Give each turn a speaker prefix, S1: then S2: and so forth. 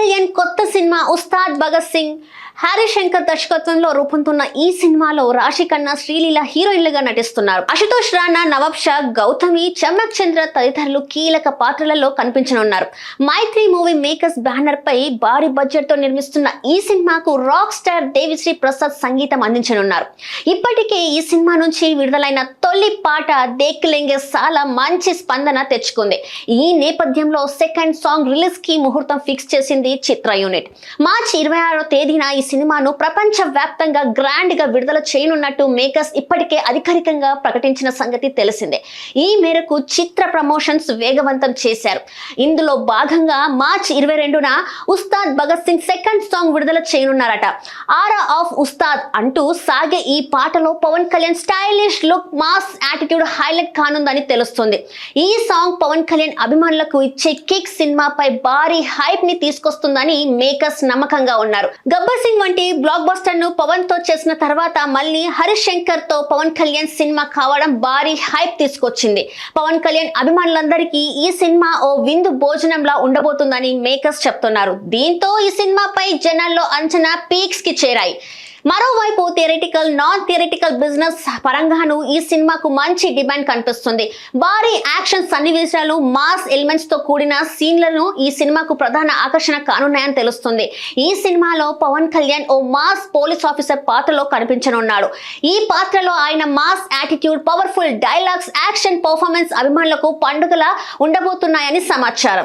S1: కళ్యాణ్ కొత్త సినిమా ఉస్తాద్ భగత్ సింగ్ హరిశంకర్ దర్శకత్వంలో రూపొందుతున్న ఈ సినిమాలో రాశి ఖన్నా, శ్రీలీల హీరోయిన్లుగా నటిస్తున్నారు. అశుతోష్ రాణా, నవాబ్ షా, గౌతమి, చమక్ చంద్ర తదితరులు కీలక పాత్రలలో కనిపించనున్నారు. మైత్రి మూవీ మేకర్స్ బ్యానర్ పై భారీ బడ్జెట్ తో నిర్మిస్తున్న ఈ సినిమాకు రాక్ స్టార్ దేవిశ్రీ ప్రసాద్ సంగీతం అందించనున్నారు. ఇప్పటికే ఈ సినిమా నుంచి విడుదలైన తొలి పాట దేఖ్లెంగే చాలా మంచి స్పందన తెచ్చుకుంది. ఈ నేపథ్యంలో సెకండ్ సాంగ్ రిలీజ్ కి ముహూర్తం ఫిక్స్ చేసింది చిత్ర యూనిట్. మార్చి 26వ తేదీన ఈ సినిమాను ప్రపంచ వ్యాప్తంగా గ్రాండ్ గా విడుదల చేయనున్నట్టు మేకర్స్ ఇప్పటికే అధికారికంగా ప్రకటించిన సంగతి తెలిసిందే. ఈ మేరకు చిత్ర ప్రమోషన్స్ వేగవంతం చేశారు. ఇందులో భాగంగా మార్చి 22న ఉస్తాద్ భగత్ సింగ్ సెకండ్ సాంగ్ విడుదల చేయనున్నారట. ఆరా ఆఫ్ ఉస్తాద్ అంటూ సాగే ఈ పాటలో Pawan Kalyan stylish look, mass attitude highlight కానుందని తెలుస్తుంది. ఈ సాంగ్ పవన్ కళ్యాణ్ అభిమానులకు ఇచ్చే కిక్ సినిమాపై భారీ హైప్ ని తీసుకొస్తుందని మేకర్స్ నమ్మకంగా ఉన్నారు. గబ్బర్ సింగ్ వంటి బ్లాక్ బస్టర్ ను పవన్ తో చేసిన తర్వాత మళ్ళీ హరిశంకర్ తో పవన్ కళ్యాణ్ సినిమా కావడం భారీ హైప్ తీసుకొచ్చింది. పవన్ కళ్యాణ్ అభిమానులందరికీ ఈ సినిమా ఓ విందు భోజనంలా ఉండబోతుందని మేకర్స్ చెప్తున్నారు. దీంతో ఈ సినిమాపై జనాల్లో అంచనా పీక్స్ కి చేరాయి. మరోవైపు థియరిటికల్, నాన్ థియరిటికల్ బిజినెస్ పరంగాను ఈ సినిమాకు మంచి డిమాండ్ కనిపిస్తుంది. భారీ యాక్షన్ సన్నివేశాలు, మాస్ ఎలిమెంట్స్ తో కూడిన సీన్లను ఈ సినిమాకు ప్రధాన ఆకర్షణ కానున్నాయని తెలుస్తుంది. ఈ సినిమాలో పవన్ కళ్యాణ్ ఓ మాస్ పోలీస్ ఆఫీసర్ పాత్రలో కనిపించనున్నాడు. ఈ పాత్రలో ఆయన mass attitude, powerful dialogues, action performance అభిమానులకు పండుగలా ఉండబోతున్నాయని సమాచారం.